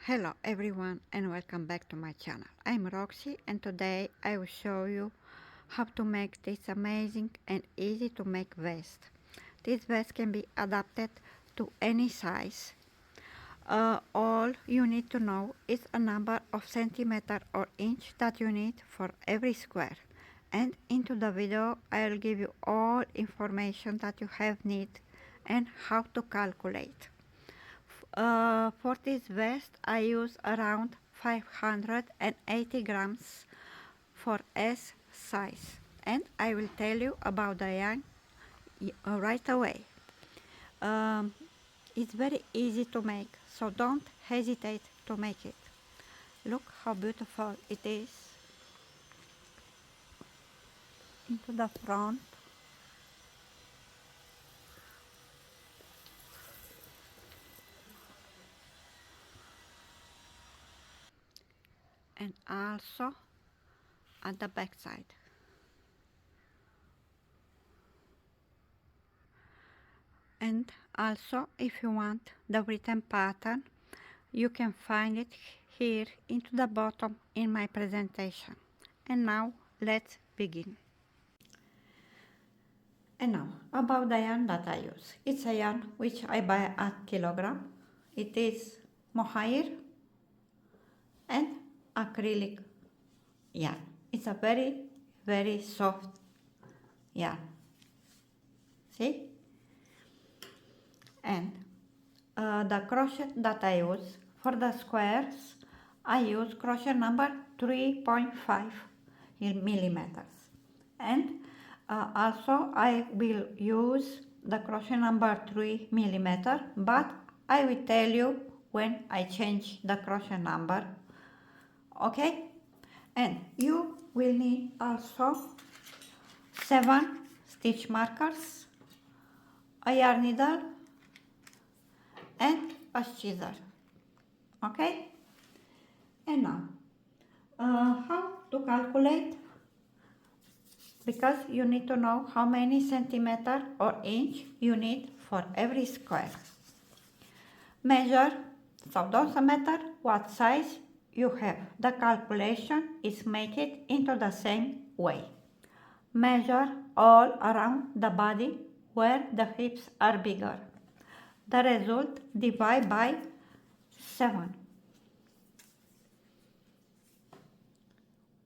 Hello everyone and welcome back to my channel. I'm Roxy and today I will show you how to make this amazing and easy to make vest. This vest can be adapted to any size. All you need to know is a number of centimeter or inch that you need for every square. And into the video I'll give you all information that you have need and how to calculate. For this vest I use around 580 grams for S size, and I will tell you about the yarn right away. It's very easy to make, so don't hesitate to make it. Look how beautiful it is into the front. And also at the back side. And also, if you want the written pattern, you can find it here into the bottom in my presentation. And now let's begin. And now about the yarn that I use. It's a yarn which I buy at kilogram. It is mohair and acrylic yarn. It's a very soft yarn. See? And the crochet that I use for the squares, I use crochet number 3.5 millimeters. And also I will use the crochet number 3 millimeter, but I will tell you when I change the crochet number. Okay? And you will need also 7 stitch markers, a yarn needle and a scissor. Okay? And now how to calculate, because you need to know how many centimeter or inch you need for every square. Measure, so doesn't matter what size you have, the calculation is make it into the same way. Measure all around the body where the hips are bigger. The result divide by 7.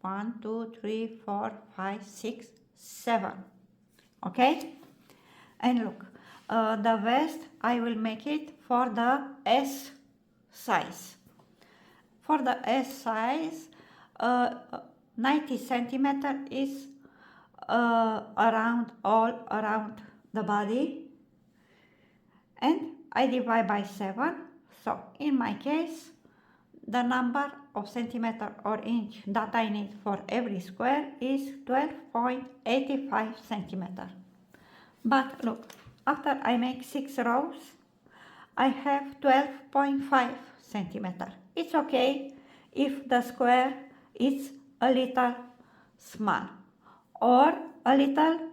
1, 2, 3, 4, 5, 6, 7. Okay? And look, the vest I will make it for the S size. For the S size, 90 centimeter is all around the body, and I divide by 7. So in my case, the number of centimeter or inch that I need for every square is 12.85 centimeter. But look, after I make 6 rows, I have 12.5 centimeter. It's okay if the square is a little small or a little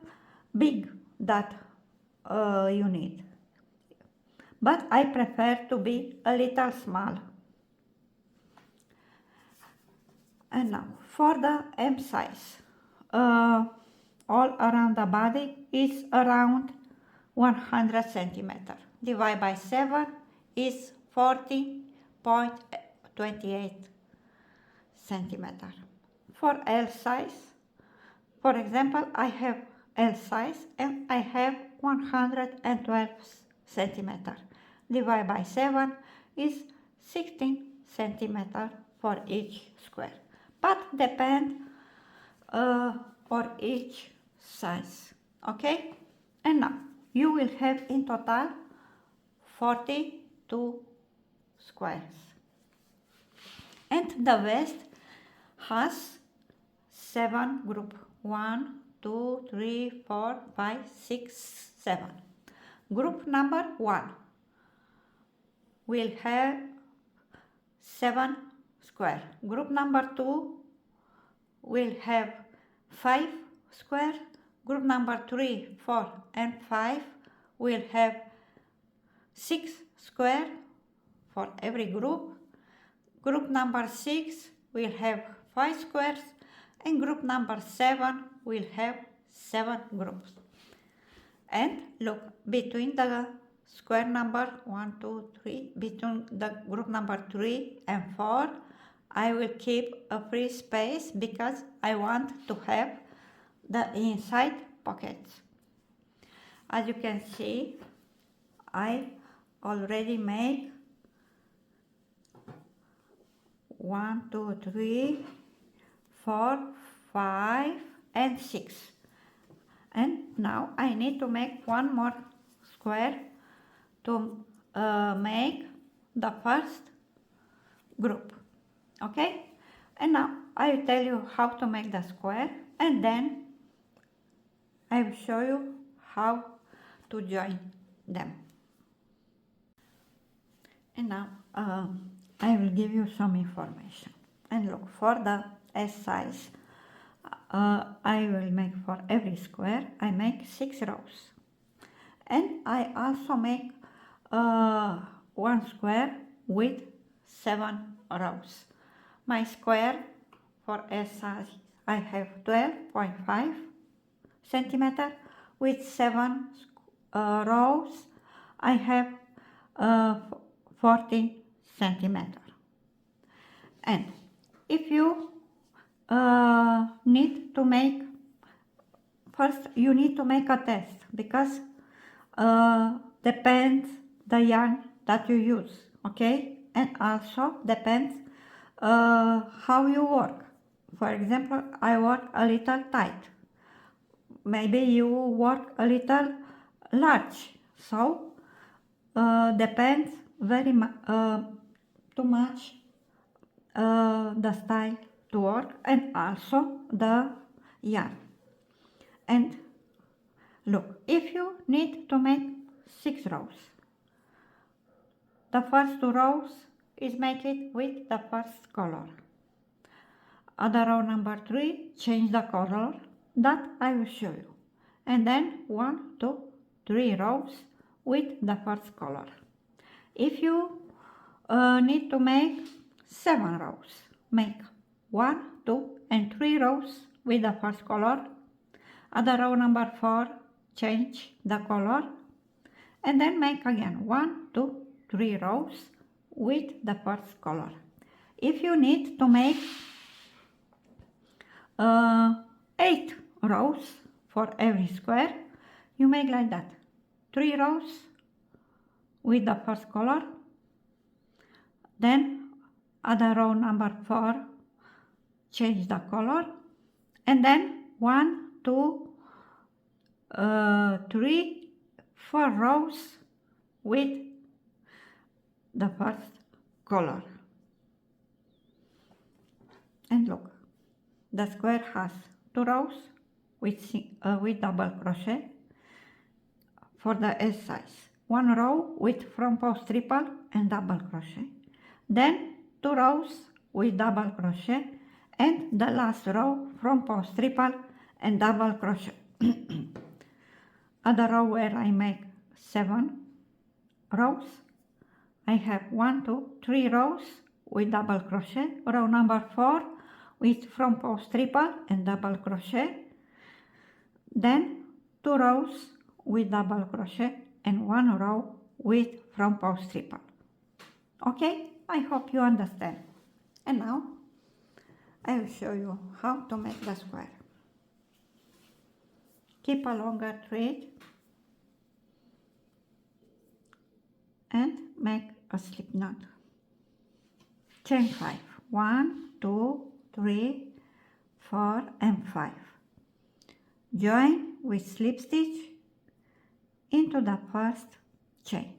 big that you need. But I prefer to be a little small. And now for the M size, all around the body is around 100 centimeter. Divide by 7 is 40.28 centimeter. For L size, for example, I have L size and I have 112 centimeter. Divide by 7 is 16 centimeter for each square. But depend for each size. Okay? And now you will have in total 42 squares. And the vest has 7 group. 1, 2, 3, 4, 5, 6, 7. Group number 1 will have 7 square. Group number 2 will have 5 square. Group number 3, 4 and 5 will have 6 square for every group. group number 6 will have 5 squares, and group number 7 will have 7 groups. And look, between the square number 1, 2, 3, between the group number 3 and 4, I will keep a free space because I want to have the inside pockets. As you can see, I already make 1, 2, 3, 4, 5, and 6. And now I need to make one more square to make the first group. Okay? And now I will tell you how to make the square, and then I will show you how to join them. And now I will give you some information. And look, for the S size, I will make for every square, I make 6 rows. And I also make one square with 7 rows. My square for S size, I have 12.5 centimeter. With 7 rows, I have 14 centimeter. And if you need to make, first you need to make a test, because depends the yarn that you use, okay? And also depends how you work. For example, I work a little tight. Maybe you work a little large. So depends very too much the style to work, and also the yarn. And look, if you need to make 6 rows, the first 2 rows is make it with the first color. Other row number 3, change the color that I will show you. And then 1, 2, 3 rows with the first color. If you need to make 7 rows, make 1, 2, and 3 rows with the first color. Other row number 4, change the color, and then make again 1, 2, 3 rows with the first color. If you need to make 8 rows for every square, you make like that: 3 rows with the first color, then other row number 4, change the color, and then 1, 2, 3, 4 rows with the first color. And look, the square has 2 rows with double crochet for the S size, 1 row with front post triple and double crochet, then 2 rows with double crochet, and the last row front post triple and double crochet. Other row where I make 7 rows, I have 1, 2, 3 rows with double crochet, row number 4 with front post triple and double crochet, then 2 rows with double crochet and 1 row with front post triple. Okay, I hope you understand. And now I will show you how to make the square. Keep a longer thread and make a slip knot. Chain 5. 1, 2, 3, 4, and 5. Join with slip stitch into the first chain.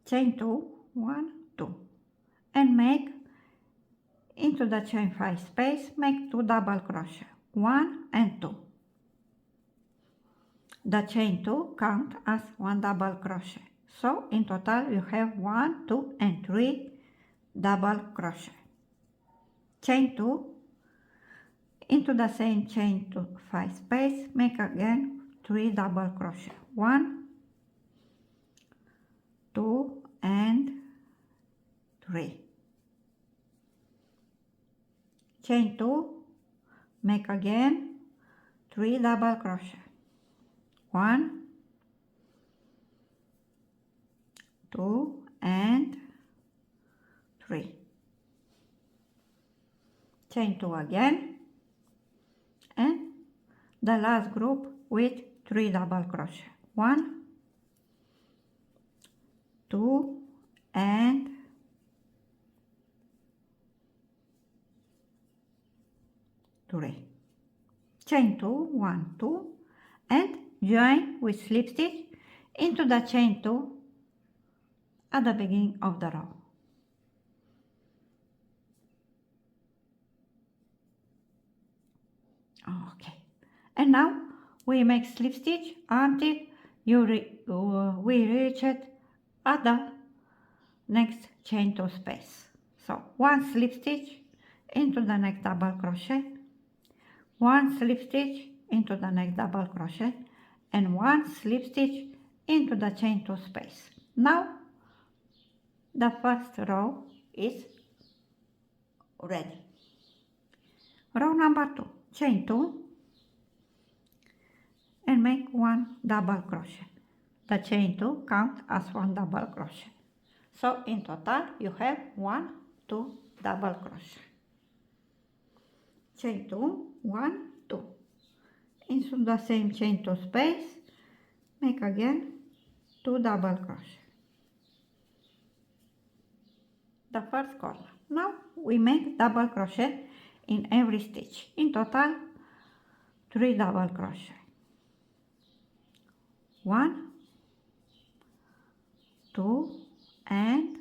Chain 2, 1, 2, and make into the chain 5 space, make 2 double crochet, 1 and 2. The chain 2 count as 1 double crochet, so in total you have 1, 2, and 3 double crochet. Chain 2 into the same chain 2 5 space, make again 3 double crochet, 1, 2, and 3, chain 2, make again 3 double crochet, 1, 2 and 3, chain 2 again, and the last group with 3 double crochet, 1, 2 and 3, chain 2, 1, 2 and join with slip stitch into the chain 2 at the beginning of the row. Okay, and now we make slip stitch until we reach it at the next chain 2 space. So 1 slip stitch into the next double crochet, 1 slip stitch into the next double crochet, and 1 slip stitch into the chain 2 space. Now the first row is ready. Row number 2, chain 2 and make 1 double crochet. The chain 2 counts as 1 double crochet. So in total you have 1, 2 double crochet. Chain 2, 1, 2. Into the same chain 2 space, make again 2 double crochet. The first corner. Now we make double crochet in every stitch. In total 3 double crochet. 1, 2 and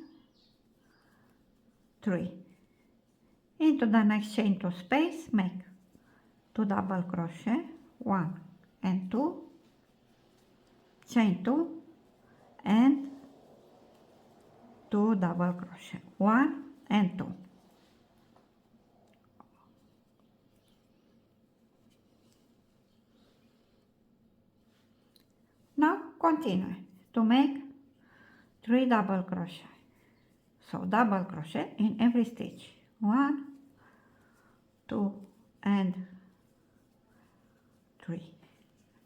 3. Into the next chain 2 space, make 2 double crochet, 1 and 2, chain 2 and 2 double crochet, 1 and 2. Now continue to make 3 double crochet. So double crochet in every stitch, 1, 2 and 3.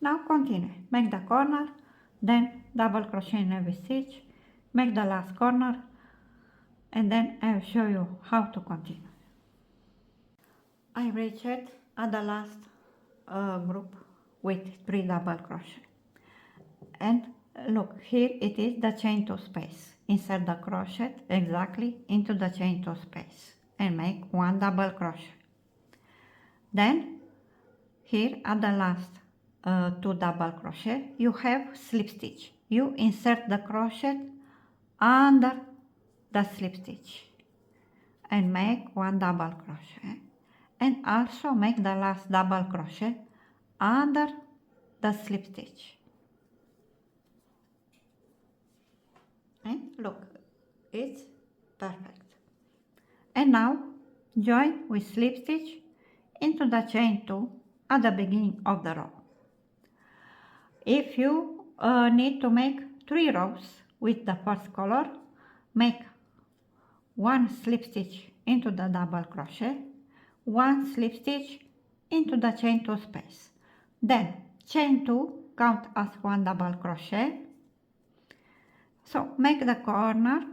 Now continue, make the corner, then double crochet in every stitch, make the last corner, and then I will show you how to continue. I reached at the last group with 3 double crochet, and look, here it is the chain 2 space. Insert the crochet exactly into the chain 2 space and make 1 double crochet. Then here at the last 2 double crochet you have slip stitch. You insert the crochet under the slip stitch and make 1 double crochet, and also make the last double crochet under the slip stitch. And look, it's perfect. And now join with slip stitch into the chain 2 at the beginning of the row. If you need to make 3 rows with the first color, make 1 slip stitch into the double crochet, 1 slip stitch into the chain 2 space. Then chain 2 count as 1 double crochet. So make the corner,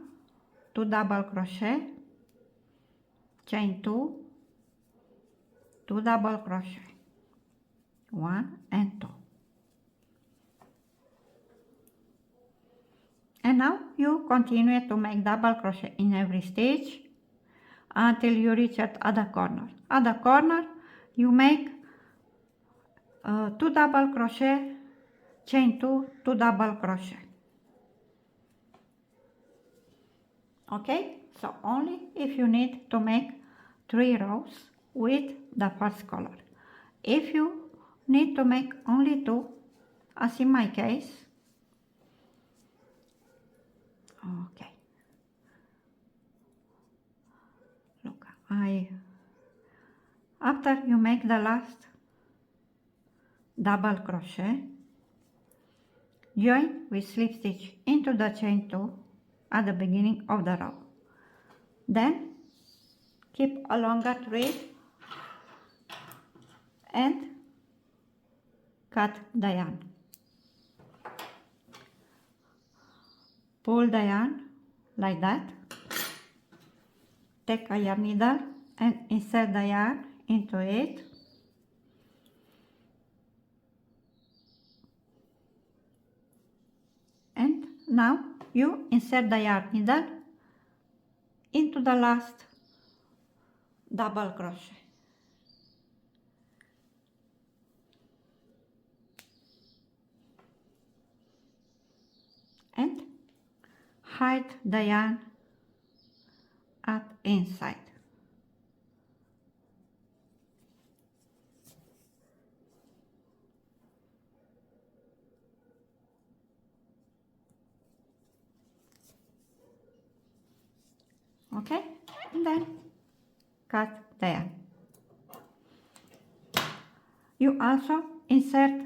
2 double crochet, chain 2, 2 double crochet, 1 and 2. And now you continue to make double crochet in every stitch until you reach at the corner. At the corner you make 2 double crochet, chain 2, 2 double crochet. Okay, so only if you need to make 3 rows with the first color. If you need to make only 2, as in my case, okay, look, after you make the last double crochet, join with slip stitch into the chain 2 at the beginning of the row. Then keep a longer thread and cut the yarn. Pull the yarn like that. Take a yarn needle and insert the yarn into it. And now you insert the yarn needle into the last double crochet. And hide the yarn at inside. Okay, and then cut the yarn. You also insert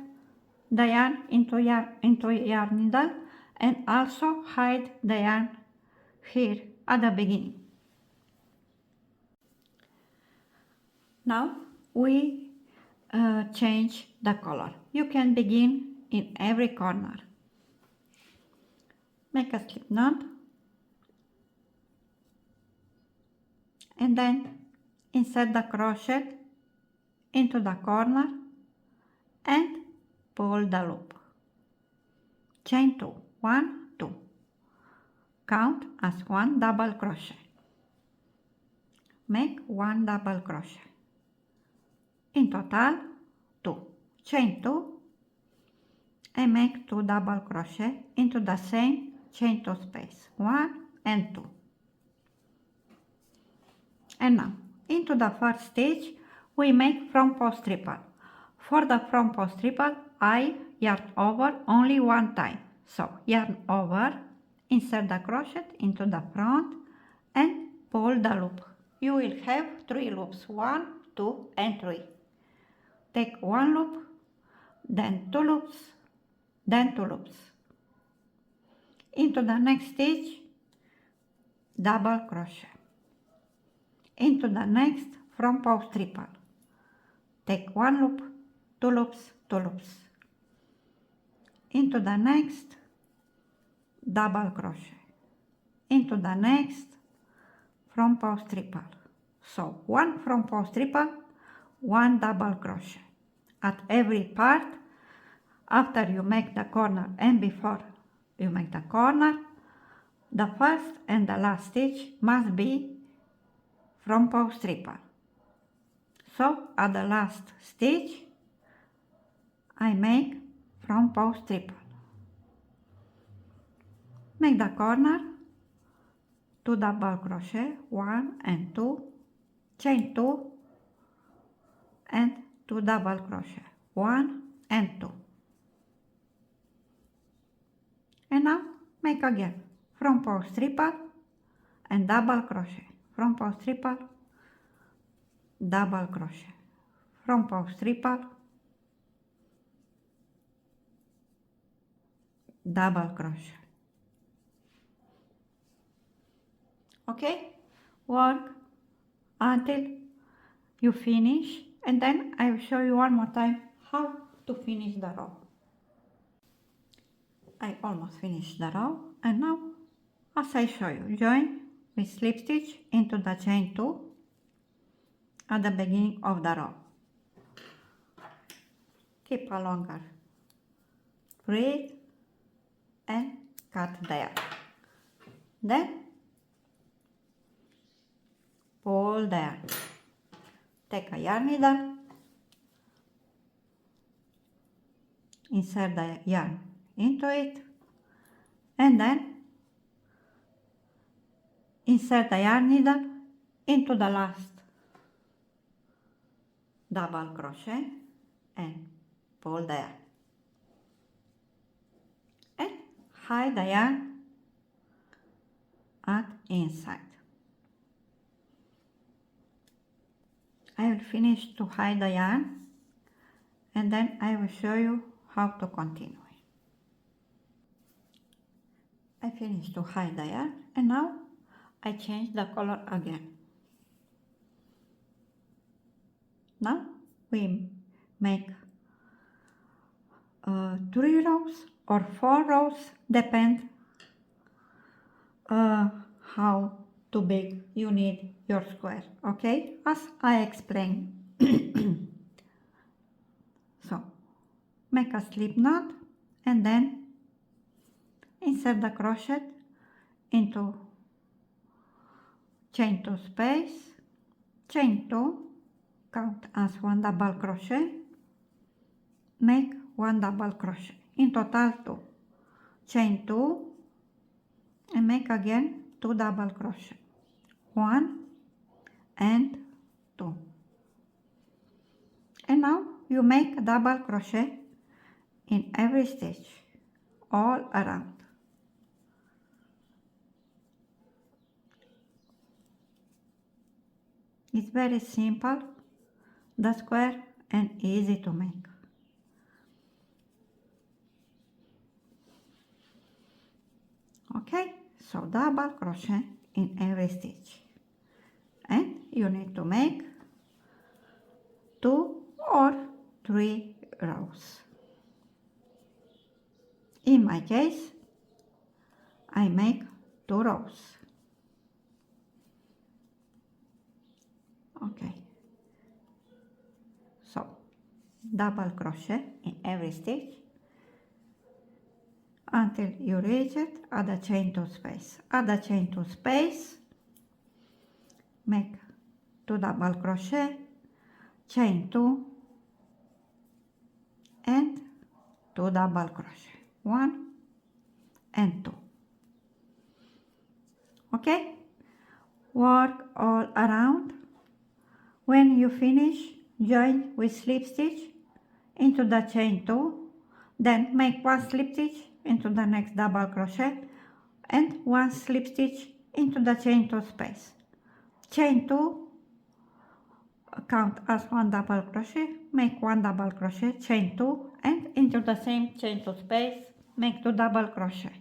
the yarn into yarn needle and also hide the yarn here at the beginning. Now we change the color. You can begin in every corner. Make a slip knot and then insert the crochet into the corner and pull the loop. Chain 2, 1, 2. Count as 1 double crochet. Make 1 double crochet. In total 2. Chain 2 and make 2 double crochet into the same chain 2 space, 1 and 2. And now into the first stitch we make front post triple. For the front post triple I yarn over only one time. So yarn over, insert the crochet into the front and pull the loop. You will have 3 loops, 1, 2 and 3. Take 1 loop, then 2 loops, then 2 loops. Into the next stitch, double crochet. Into the next front post triple. Take 1 loop, 2 loops, 2 loops. Into the next, double crochet. Into the next front post triple. So 1 front post triple, 1 double crochet. At every part, after you make the corner and before you make the corner, the first and the last stitch must be front post triple. So at the last stitch I make front post triple. Make the corner, 2 double crochet, 1 and 2, chain 2 and 2 double crochet, 1 and 2. And now make again front post triple and double crochet, front post triple, double crochet, front post triple, double crochet. Okay, work until you finish, and then I will show you one more time how to finish the row. I almost finished the row, and now as I show you, join with slip stitch into the chain 2 at the beginning of the row. Keep a longer thread and cut the yarn. Then pull the yarn. Take a yarn needle, insert the yarn into it, and then insert the yarn needle into the last double crochet and pull the yarn. And hide the yarn at inside. I will finish to hide the yarn and then I will show you how to continue. I finished to hide the yarn and now I change the color again. Now we make 3 rows or 4 rows, depend how too big you need your square, okay, as I explained. So make a slip knot and then insert the crochet into chain 2 space, chain 2, count as 1 double crochet, make 1 double crochet, in total 2, chain 2 and make again 2 double crochet, 1 and 2, and now you make double crochet in every stitch all around. It's very simple, the square, and easy to make. Okay, so double crochet in every stitch, and you need to make 2 or 3 rows. In my case, I make 2 rows. Okay, so double crochet in every stitch until you reach it at the chain 2 space. At the chain 2 space, make 2 double crochet, chain 2 and 2 double crochet, 1 and 2. Okay, work all around. When you finish, join with slip stitch into the chain 2, then make 1 slip stitch into the next double crochet and 1 slip stitch into the chain 2 space. Chain 2, count as 1 double crochet, make 1 double crochet, chain 2 and into the same chain 2 space, make 2 double crochet.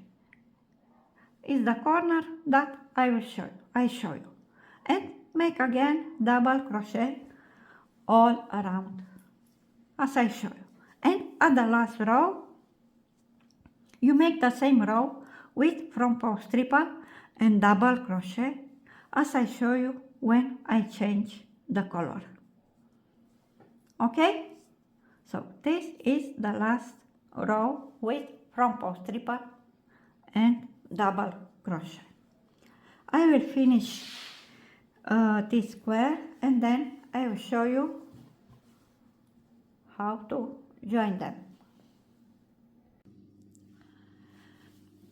Is the corner that I show you. And make again double crochet all around as I show you. And at the last row, you make the same row with front post triple and double crochet as I show you when I change the color. Okay? So this is the last row with front post triple and double crochet. I will finish this square and then I will show you how to join them.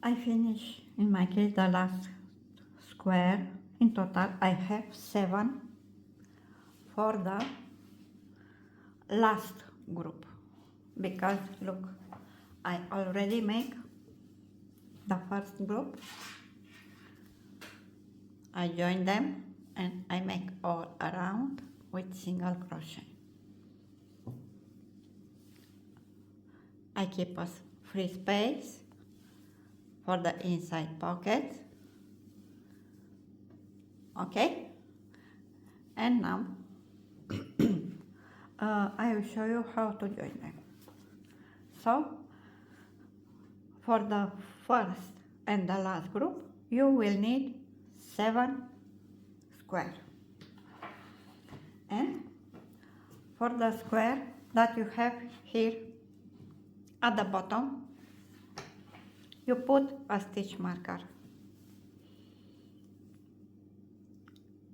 I finish, in my case, the last square. In total I have 7 for the last group, because look, I already make the first group, I join them and I make all around with single crochet. I keep a free space for the inside pocket. Okay, and now I will show you how to join them. So for the first and the last group, you will need 7 square, and for the square that you have here at the bottom, you put a stitch marker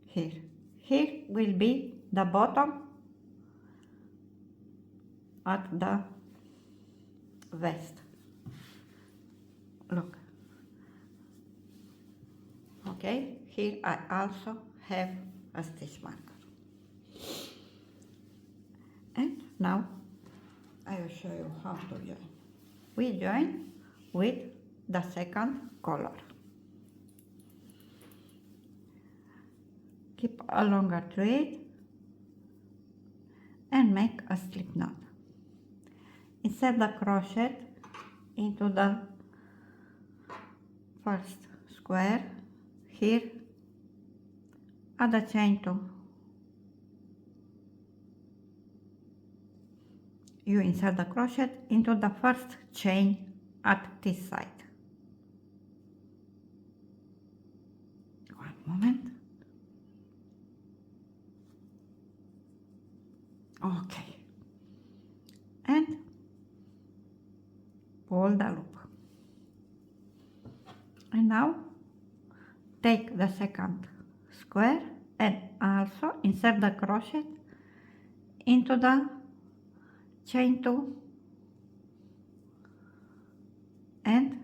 here. Here will be the bottom at the vest. Look. Okay, here I also have a stitch marker. And now I will show you how to join. We join with the second color. Keep a longer thread and make a slip knot. Insert the crochet into the first square. Here add a chain 2, you insert the crochet into the first chain at this side. One moment. Okay, and pull the loop. And now take the second square and also insert the crochet into the chain 2 and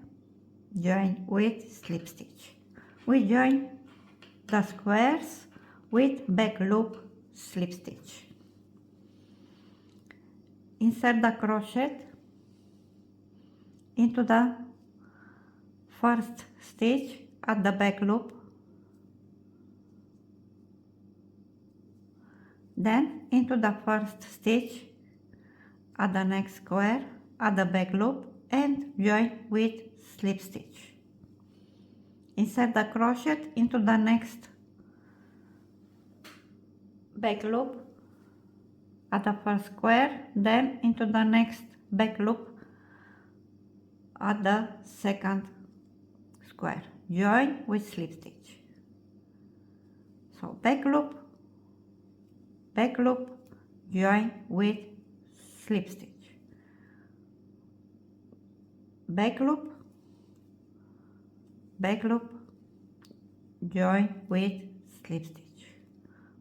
join with slip stitch. We join the squares with back loop slip stitch. Insert the crochet into the first stitch at the back loop, then into the first stitch at the next square at the back loop and join with slip stitch. Insert the crochet into the next back loop at the first square, then into the next back loop at the second square. Join with slip stitch. So back loop, join with slip stitch. Back loop, join with slip stitch.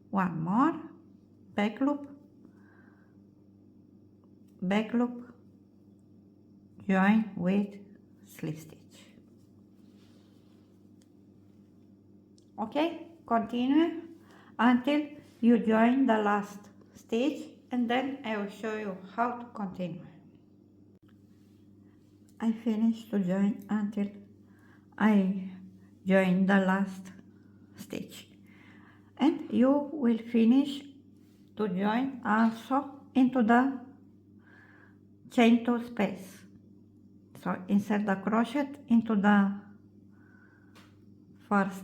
One more, back loop, join with slip stitch. Okay, continue until you join the last stitch, and then I will show you how to continue. I finished to join until I join the last stitch, and you will finish to join also into the chain 2 space. So insert the crochet into the first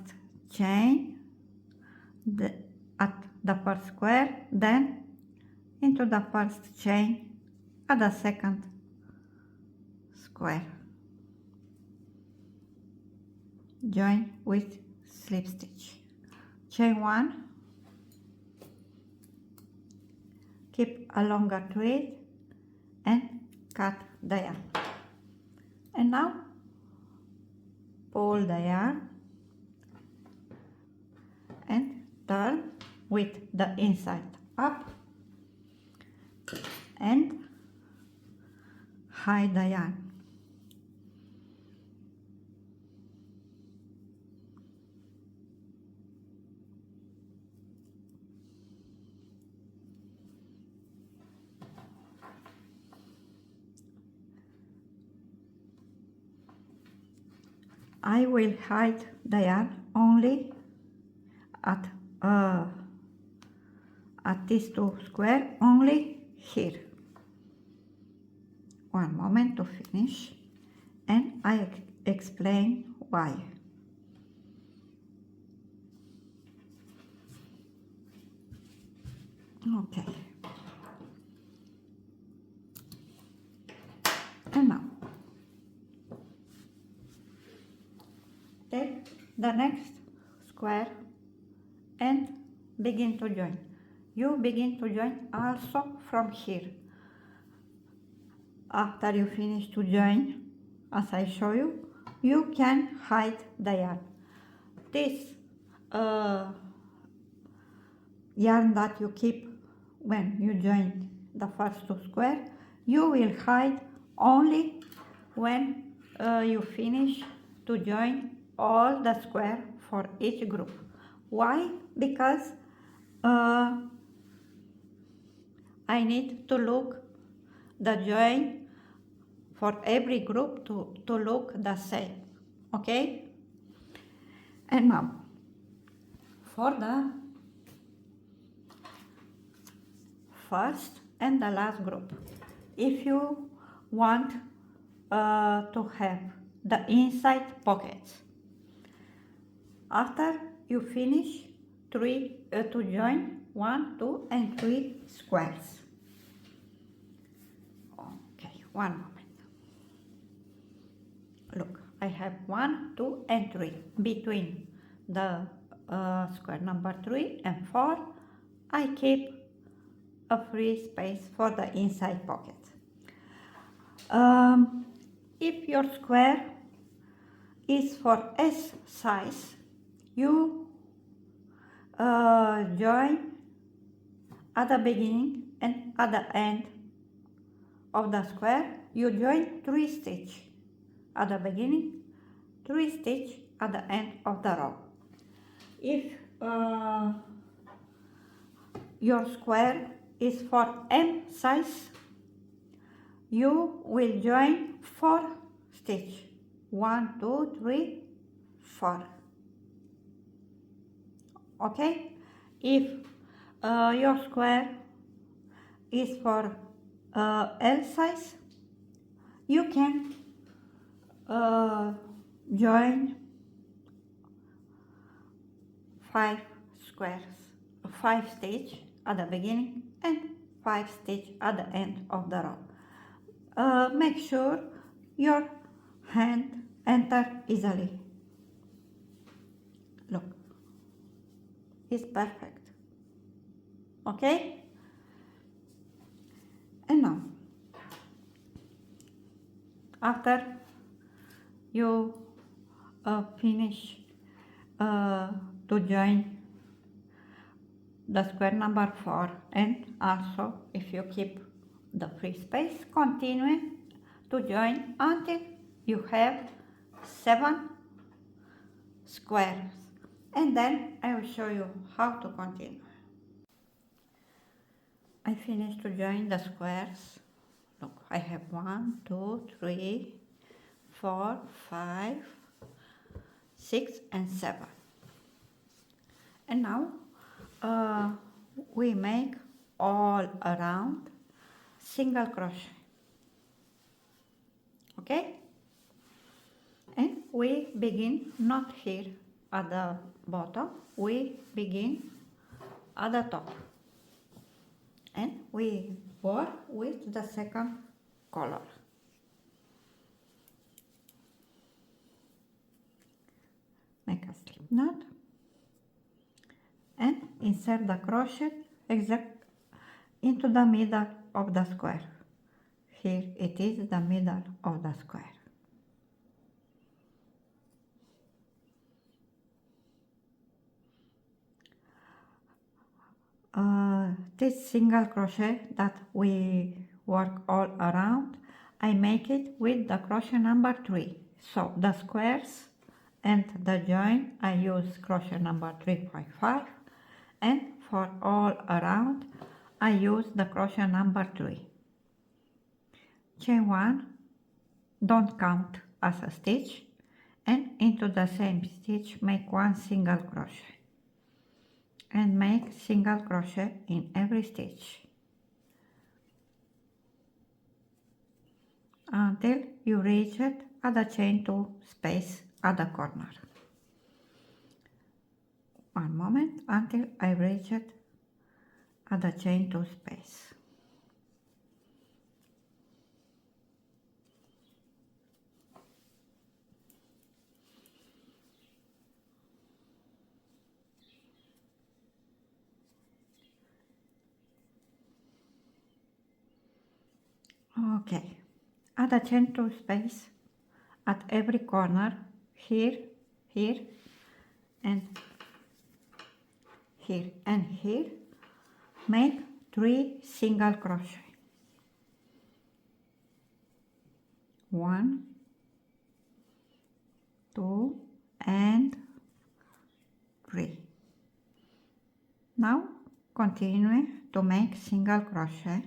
chain at the first square, then into the first chain at the second square. Join with slip stitch. Chain 1, keep a longer thread and cut the yarn. And now pull the yarn and turn with the inside up and hide the yarn. I will hide the yarn only at these 2 squares, only here. One moment to finish, and I explain why. Okay. And now take the next square and begin to join. You begin to join also from here. After you finish to join, as I show you, you can hide the yarn. This yarn that you keep when you join the first 2 squares, you will hide only when you finish to join all the square for each group. Why? Because I need to look the join for every group to look the same. Okay? And now for the first and the last group, if you want to have the inside pockets, after you finish to join 1, 2 and 3 squares. Okay, one moment. Look, I have 1, 2 and 3. Between the square number 3 and 4, I keep a free space for the inside pocket. If your square is for S size, you join at the beginning and at the end of the square. You join 3 stitches at the beginning, 3 stitches at the end of the row. If your square is for M size, you will join 4 stitches. 1, 2, 3, 4. Okay? If your square is for L size, you can join 5 squares, 5 stitches at the beginning and 5 stitches at the end of the row. Make sure your hand enter easily. Look, it's perfect. Okay? And now, after you finish to join the square number 4, and also if you keep the free space, continue to join until you have 7 squares, and then I will show you how to continue. I finished to join the squares. Look, I have 1, 2, 3, 4, 5, 6 and 7. And now we make all around single crochet. Okay? And we begin not here at the bottom, we begin at the top. And we work with the second color. Make a slip knot and insert the crochet exact into the middle of the square. Here it is the middle of the square. This single crochet that we work all around, I make it with the crochet number 3. So the squares and the join I use crochet number 3.5, and for all around I use the crochet number 3. Chain 1, don't count as a stitch, and into the same stitch make 1 single crochet and make single crochet in every stitch until you reach it at the chain 2 space at the corner. One moment until I reach it at the chain 2 space. Okay, at the chain 2 space, at every corner, here, here, and here, and here, make 3 single crochet. 1, 2, and 3. Now continue to make single crochet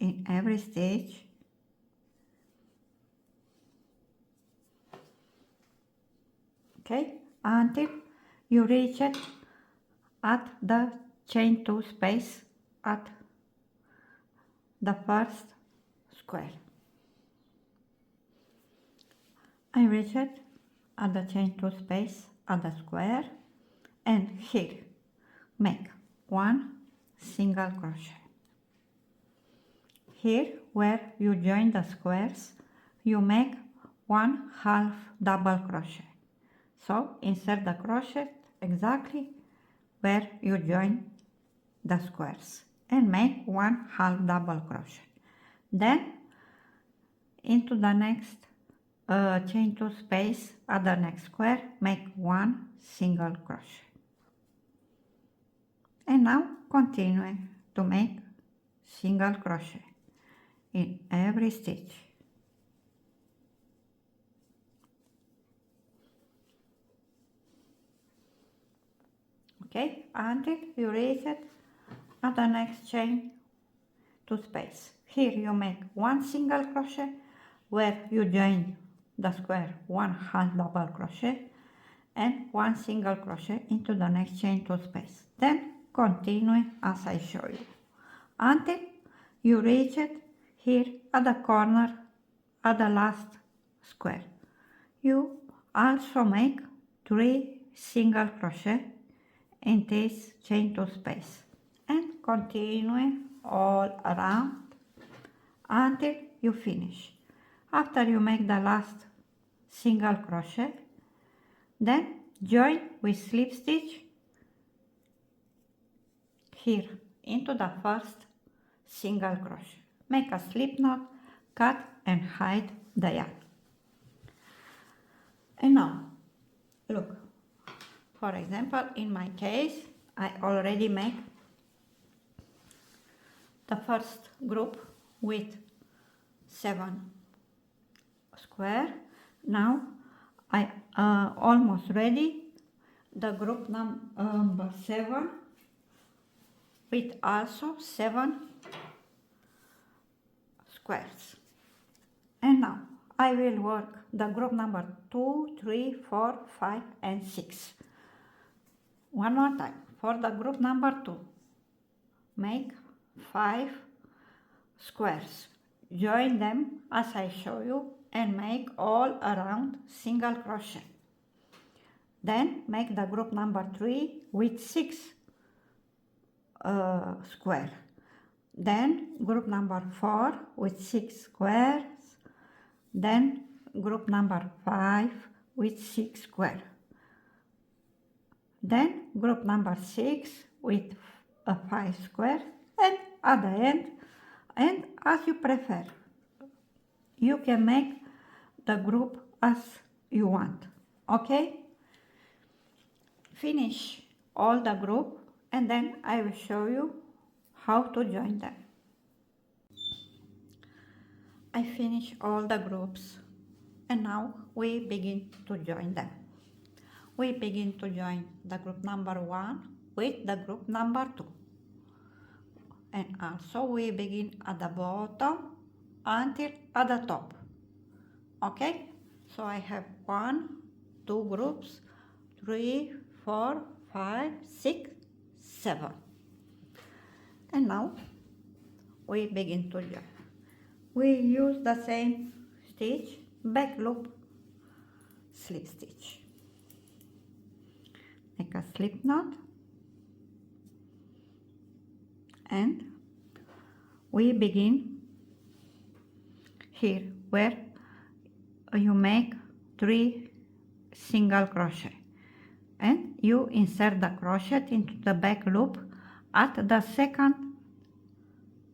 in every stitch okay, until you reach it at the chain 2 space at the first square. I reach it at the chain 2 space at the square and here make 1 single crochet. Here where you join the squares, you make 1/2 double crochet. So insert the crochet exactly where you join the squares and make 1/2 double crochet. Then into the next chain 2 space at the next square, make 1 single crochet. And now continue to make single crochet in every stitch. Okay, until you reach it at the next chain 2 space. Here you make 1 single crochet where you join the square 1/2 double crochet and 1 single crochet into the next chain 2 space. Then continue as I show you until you reach it here at the corner at the last square. You also make 3 single crochet in this chain 2 space and continue all around until you finish. After you make the last single crochet, then join with slip stitch here into the first single crochet. Make a slip knot, cut and hide the yarn. And now look, for example, in my case I already make the first group with 7 square. Now I almost ready the group number 7 with also 7 squares. And now I will work the group number 2, 3, 4, 5 and 6. One more time. For the group number 2, make 5 squares. Join them as I show you and make all around single crochet. Then make the group number 3 with 6 square. Then group number 4 with 6 squares. Then group number 5 with 6 square. Then group number 6 with 5 square, and at the end, and as you prefer, you can make the group as you want. Okay? Finish all the group and then I will show you how to join them. I finish all the groups and now we begin to join them. We begin to join the group number 1 with the group number 2. And also we begin at the bottom until at the top. Okay? So I have 1, 2 groups, 3, 4, 5, 6, 7. And now we begin to join. We use the same stitch, back loop, slip stitch. Make a slip knot and we begin here where you make 3 single crochet and you insert the crochet into the back loop at the second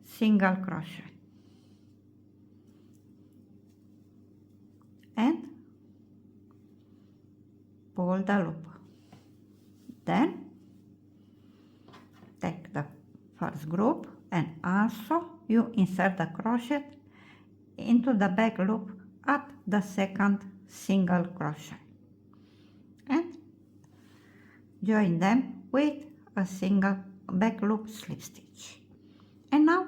single crochet and pull the loop. Then take the first group and also you insert the crochet into the back loop at the second single crochet and join them with a single back loop slip stitch. And now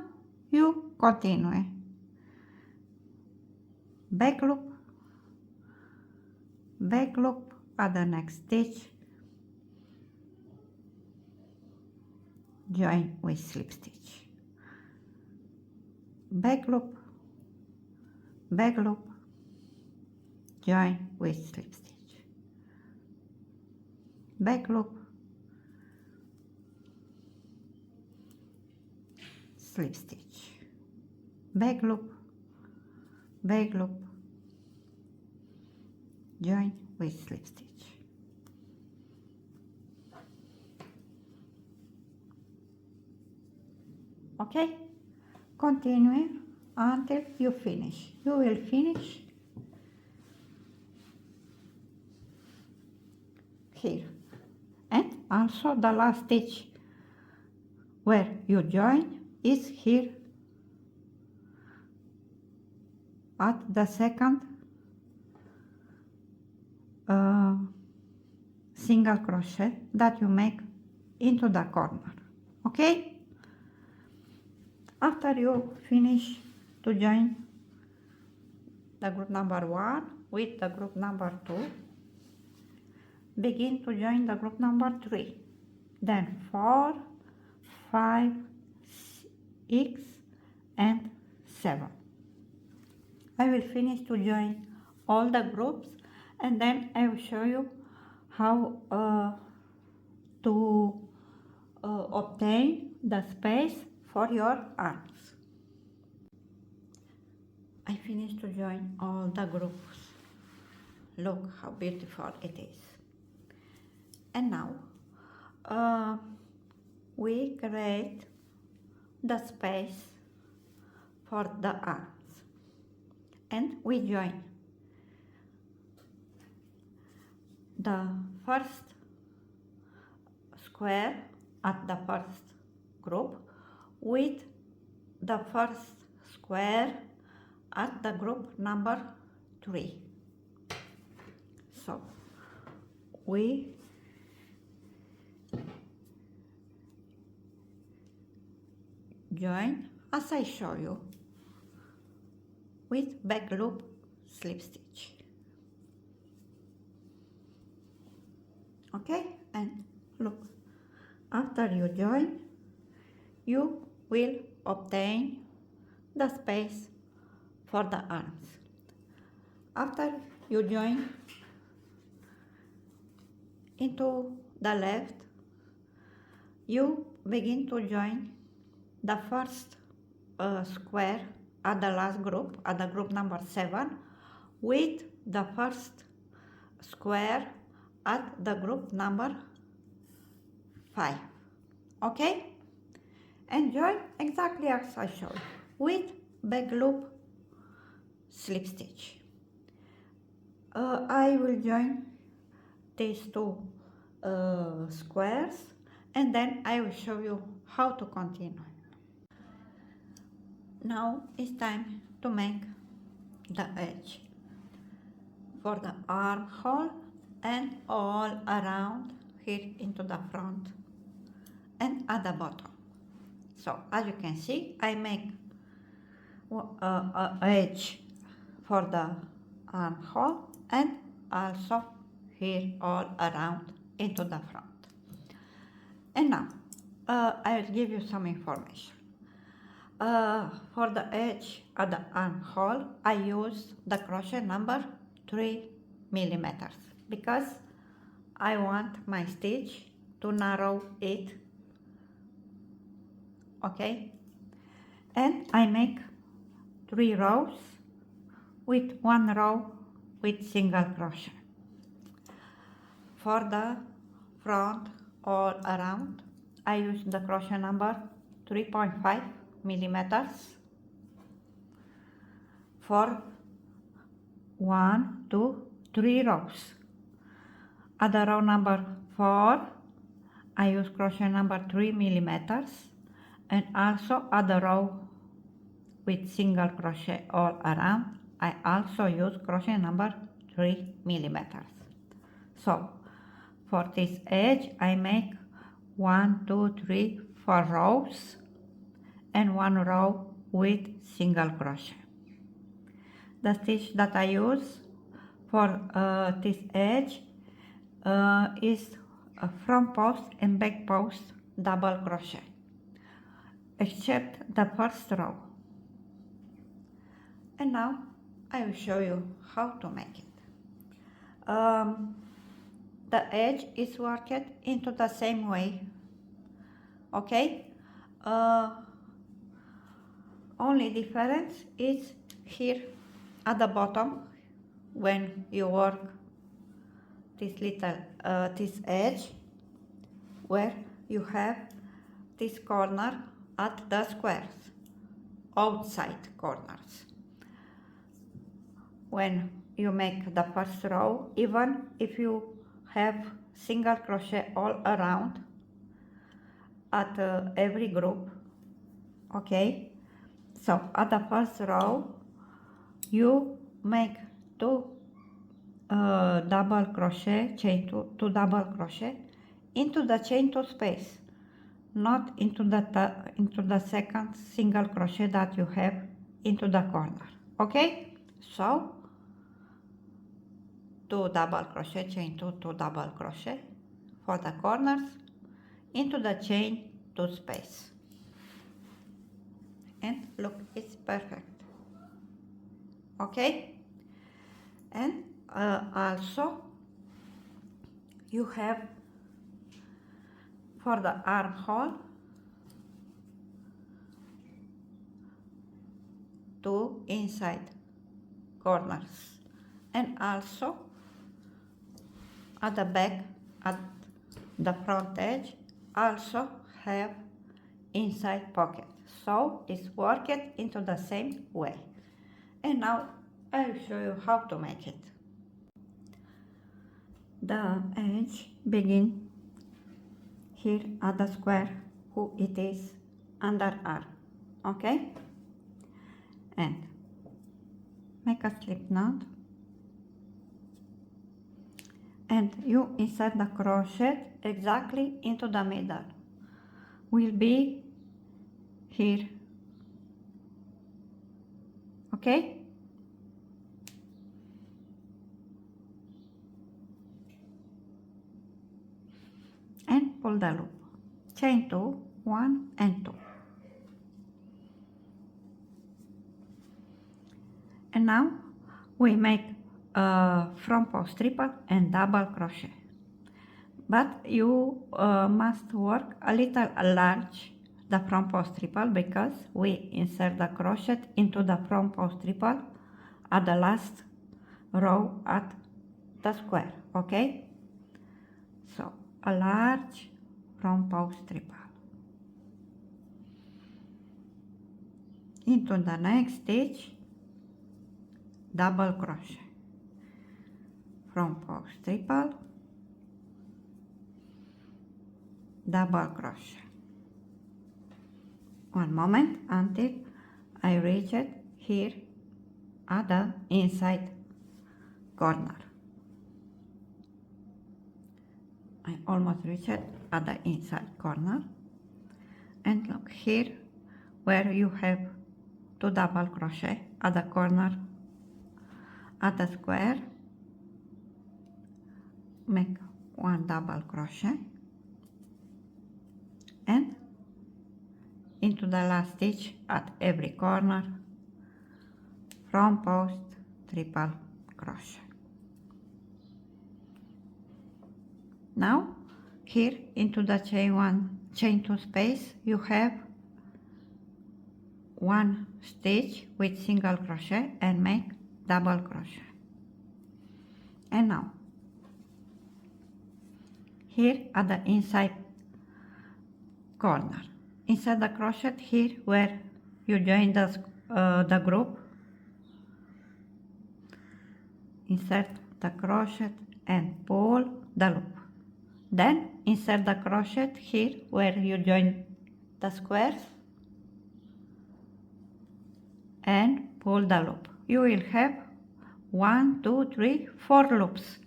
you continue back loop at the next stitch, join with slip stitch, back loop, join with slip stitch, back loop, slip stitch, back loop, join with slip stitch. Okay, continue until you finish. You will finish here, and also the last stitch where you join is here at the second single crochet that you make into the corner. Okay, after you finish to join the group number 1 with the group number 2, begin to join the group number 3, then 4, 5, 6 and 7. I will finish to join all the groups, and then I will show you how to obtain the space for your arms. I finished to join all the groups. Look how beautiful it is. And now we create the space for the arms, and we join the first square at the first group with the first square at the group number 3. So we join as I show you with back loop slip stitch. Okay, and look, after you join, you will obtain the space for the arms. After you join into the left, you begin to join the first square at the last group, at the group number 7, with the first square at the group number 5. Okay, and join exactly as I showed with back loop slip stitch. I will join these two squares, and then I will show you how to continue. Now it's time to make the edge for the armhole and all around here into the front and at the bottom. So as you can see, I make a edge for the armhole and also here all around into the front. And now I will give you some information. For the edge at the armhole, I use the crochet number 3 millimeters because I want my stitch to narrow it. Okay, and I make 3 rows with 1 row with single crochet. For the front all around, I use the crochet number 3.5 millimeters for 1, 2, 3 rows. At the row number 4, I use crochet number 3 millimeters, and also at the row with single crochet all around, I also use crochet number 3 millimeters. So for this edge, I make 1, 2, 3, 4 rows and 1 row with single crochet. The stitch that I use for this edge is a front post and back post double crochet, except the first row. And now I will show you how to make it. The edge is worked into the same way. Okay, only difference is here at the bottom when you work this little this edge where you have this corner at the squares, outside corners. When you make the first row, even if you have single crochet all around at every group, okay, so at the first row you make two double crochet, chain two double crochet into the chain two space, not into the second single crochet that you have into the corner. Okay, so two double crochet, chain two double crochet for the corners into the chain two space, and look, it's perfect. Okay, and also you have for the armhole two inside corners, and also at the back, at the front edge, also have inside pocket, so it's worked into the same way. And now I'll show you how to make it. The edge begin here at the square who it is under arm, okay, and make a slip knot, and you insert the crochet exactly into the middle, will be here, okay, and pull the loop, chain two, 1 and 2, and now we make front post triple and double crochet, but you must work a little large the front post triple, because we insert the crochet into the front post triple at the last row at the square, okay, so a large front post triple into the next stitch, double crochet, front post triple, double crochet. One moment until I reach it here at the inside corner. I almost reached it at the inside corner, and look here where you have two double crochet at the corner at the square, make one double crochet and into the last stitch at every corner, front post triple crochet. Now here into the chain two space you have one stitch with single crochet and make double crochet. And now here at the inside corner, inside the crochet here where you join the group, insert the crochet and pull the loop, then insert the crochet here where you join the squares and pull the loop. You will have 1, 2, 3, 4 loops.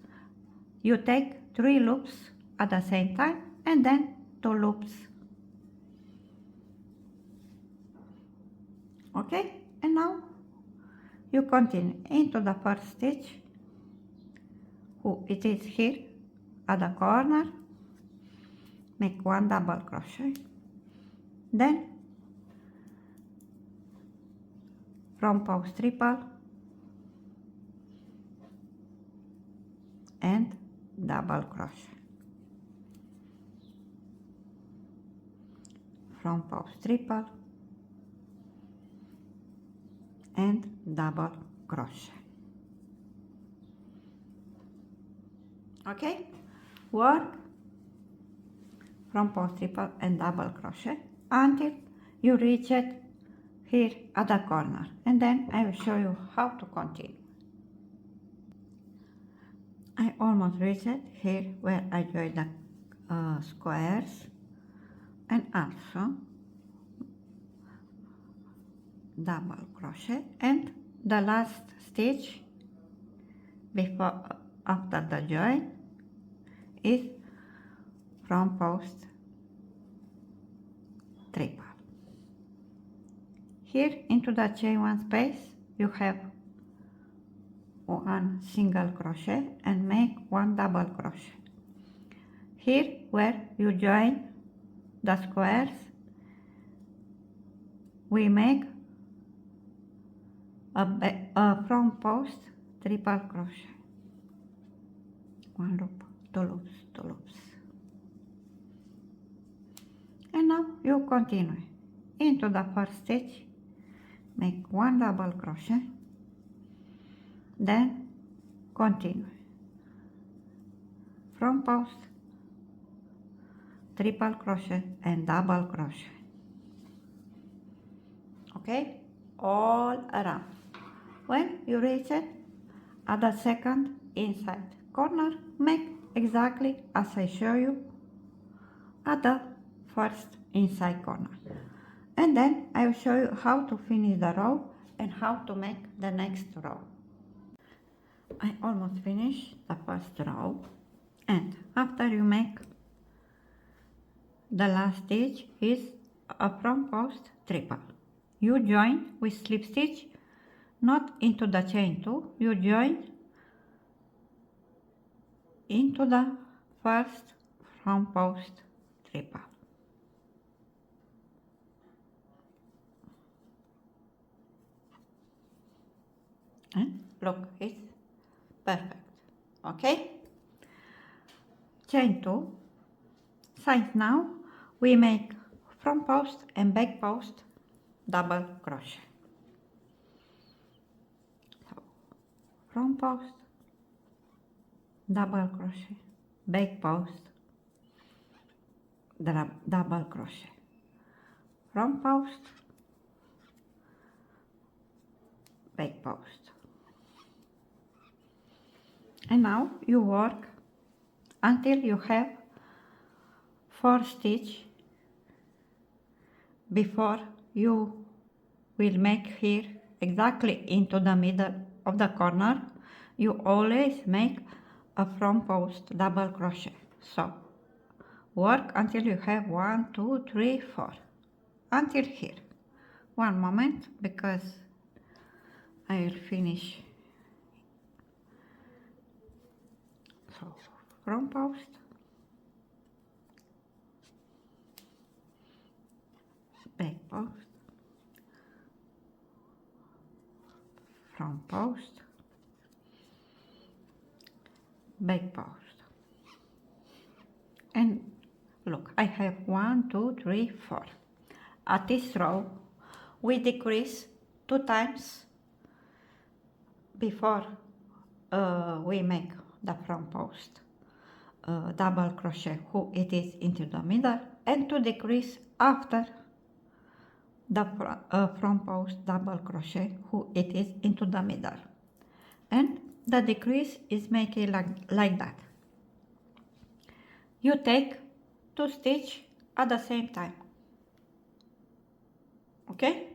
You take 3 loops at the same time and then 2 loops. Okay, and now you continue into the first stitch, it is here at the corner, make 1 double crochet, then front post triple and double crochet, front post triple and double crochet. Okay, work front post, triple and double crochet until you reach it here at the corner, and then I will show you how to continue. I almost reached it here where I joined the squares, and also double crochet, and the last stitch before after the join is front post triple. Here into the chain one space you have one single crochet and make one double crochet. Here where you join the squares we make a front post triple crochet. One loop, two loops, two loops. And now you continue into the first stitch, make one double crochet, then continue front post triple crochet and double crochet. Okay, all around. When you reach it at the second inside corner, make exactly as I show you at the first inside corner, and then I will show you how to finish the row and how to make the next row. I almost finished the first row, and after you make the last stitch is a front post triple. You join with slip stitch, not into the chain 2, you join into the first front post triple. And look, it's perfect. Okay? Chain 2. Since now we make front post and back post double crochet. So, front post, double crochet, back post, double crochet, front post, back post. And now you work until you have 4 stitches before you will make here exactly into the middle of the corner. You always make a front post double crochet. So work until you have 1, 2, 3, 4 until here. One moment, because I will finish. So front post, back post, front post, back post. And look, I have 1, 2, 3, 4. At this row we decrease 2 times before we make the front post double crochet who it is into the middle, and to decrease after the front post double crochet who it is into the middle, and the decrease is making like that. You take 2 stitches at the same time. Okay,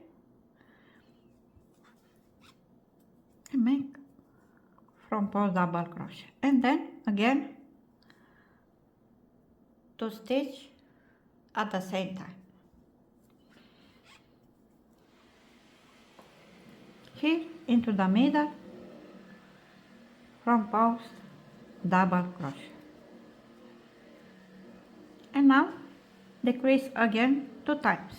and make front post double crochet, and then again 2 stitches at the same time. Here into the middle, front post double crochet, and now decrease again 2 times.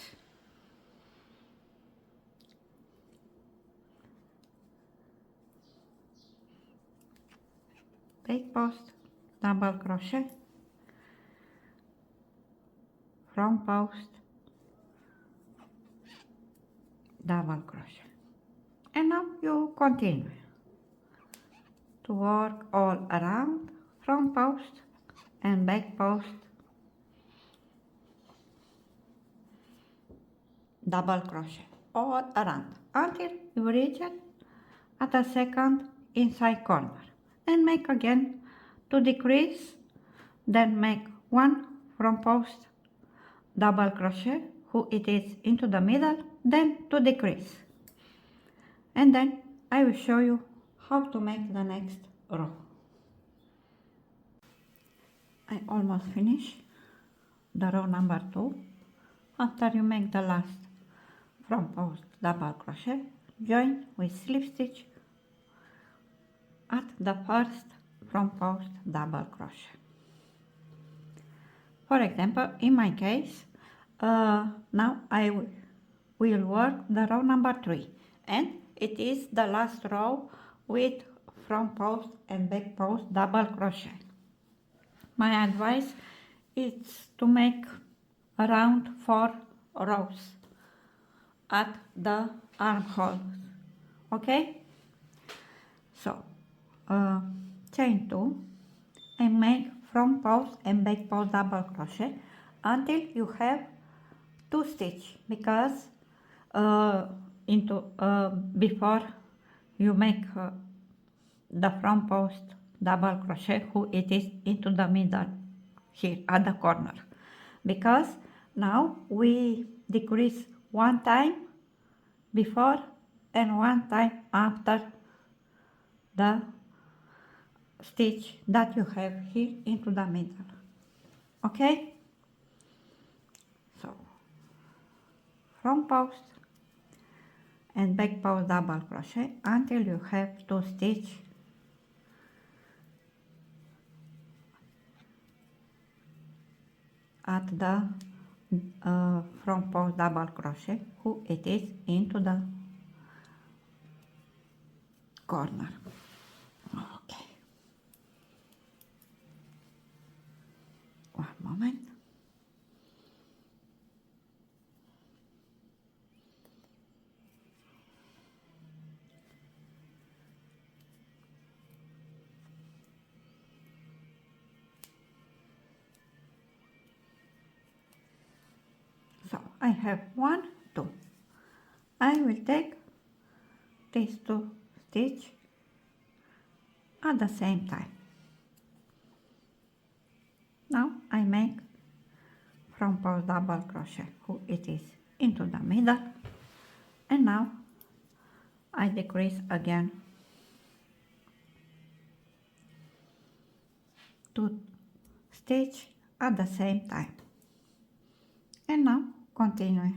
Back post double crochet, front post double crochet. And now you continue to work all around, front post and back post, double crochet all around until you reach it at the second inside corner, and make again to decrease, then make one front post, double crochet who it is into the middle, then to decrease, and then I will show you how to make the next row. I almost finished the row number 2. After you make the last front post double crochet, join with slip stitch at the first front post double crochet. For example, in my case, now I will work the row number 3, and it is the last row with front post and back post double crochet. My advice is to make around 4 rows at the armholes, okay? So, chain 2 and make front post and back post double crochet until you have 2 stitches, because before you make the front post double crochet who it is into the middle here at the corner, because now we decrease one time before and one time after the stitch that you have here into the middle, okay? So front post and back post double crochet until you have 2 stitches at the front post double crochet who it is into the corner. Okay, one moment. So I have 1, 2. I will take these 2 stitches at the same time. Now I make front post double crochet who it is into the middle, and now I decrease again 2 stitches at the same time, and now continue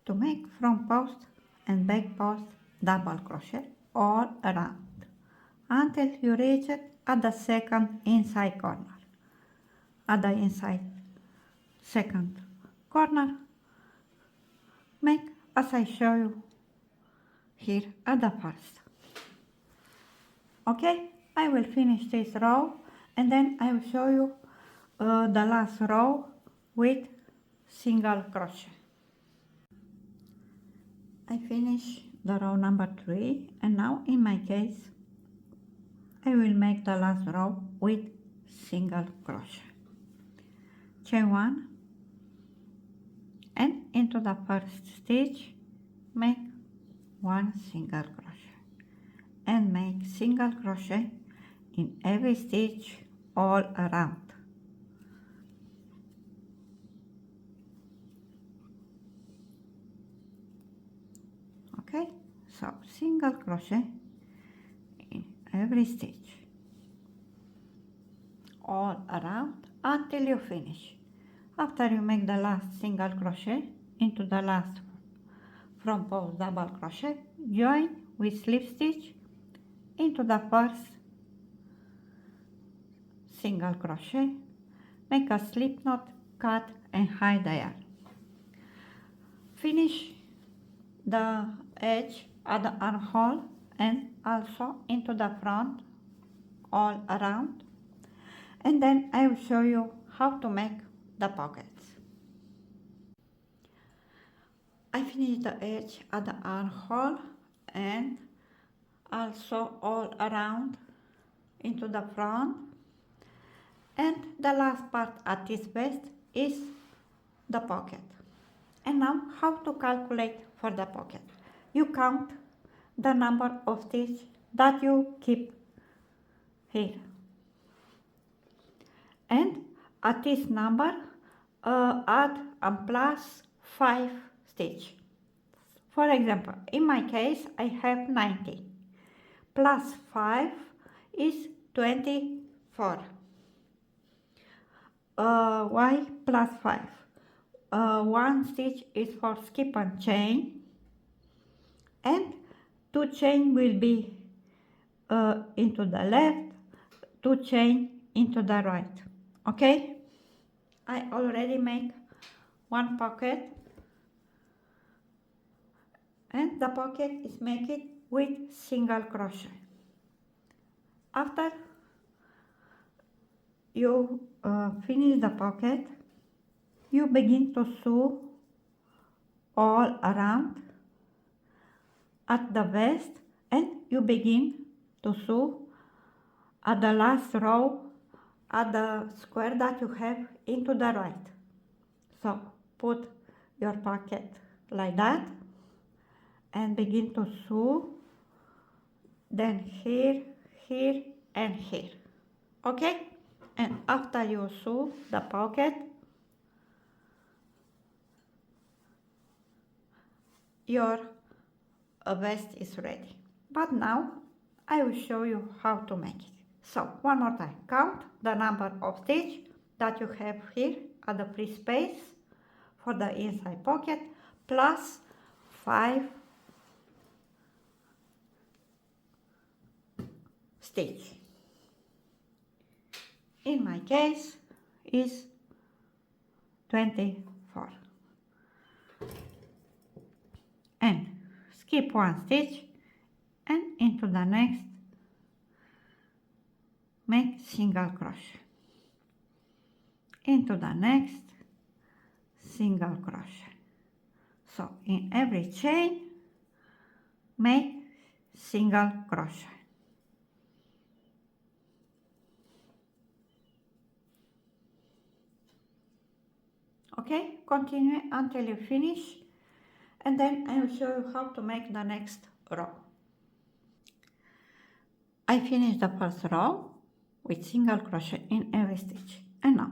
to make front post and back post double crochet all around until you reach it at the second inside corner. At the inside second corner, make as I show you here at the first. Okay, I will finish this row and then I will show you the last row with single crochet. I finish the row number 3, and now in my case I will make the last row with single crochet. Chain 1 and into the first stitch make 1 single crochet and make single crochet in every stitch all around. Okay, so single crochet in every stitch all around until you finish. After you make the last single crochet into the last front post double crochet, join with slip stitch into the first single crochet, make a slip knot, cut and hide the yarn. Finish the edge at the armhole and also into the front all around, and then I will show you how to make the pockets. I finished the edge at the armhole and also all around into the front. And the last part at this vest is the pocket. And now how to calculate for the pocket. You count the number of stitches that you keep here. And at this number add and plus 5 stitches. For example, in my case I have 90. Plus 5 is 24. Why plus 5? One stitch is for skip and chain, and 2 chain will be into the left, 2 chain into the right. Okay? I already make one pocket, and the pocket is made with single crochet. After you finish the pocket, you begin to sew all around at the vest, and you begin to sew at the last row at the square that you have into the right. So put your pocket like that and begin to sew, then here, here and here. Okay? And after you sew the pocket, your vest is ready. But now I will show you how to make it. So one more time, count the number of stitches that you have here at the free space for the inside pocket plus 5 stitches. In my case is 24. And skip one stitch and into the next make single crochet, into the next single crochet. So in every chain make single crochet. Okay, continue until you finish, and then I will show you how to make the next row. I finished the first row with single crochet in every stitch, and now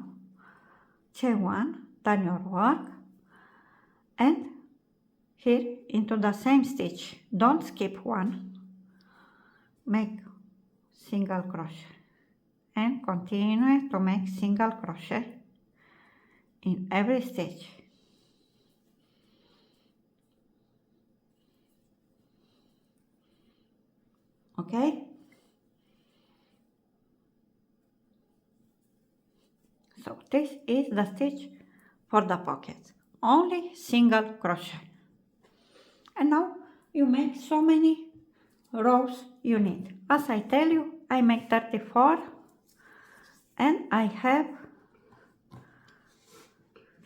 chain 1, turn your work, and here into the same stitch, don't skip one, make single crochet and continue to make single crochet in every stitch. Okay? So this is the stitch for the pocket, only single crochet. And now you make so many rows you need. As I tell you, I make 34 and I have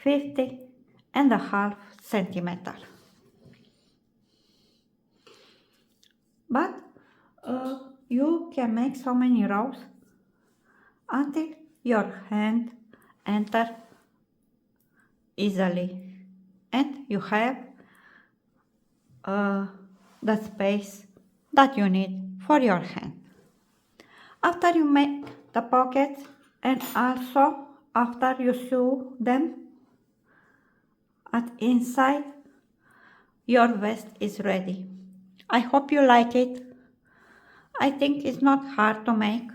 50.5 centimeters. But you can make so many rows until your hand enter easily and you have the space that you need for your hand. After you make the pockets and also after you sew them at inside, your vest is ready. I hope you like it. I think it's not hard to make.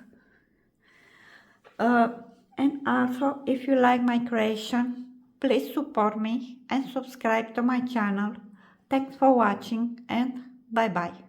And also, if you like my creation, please support me and subscribe to my channel. Thanks for watching and bye bye.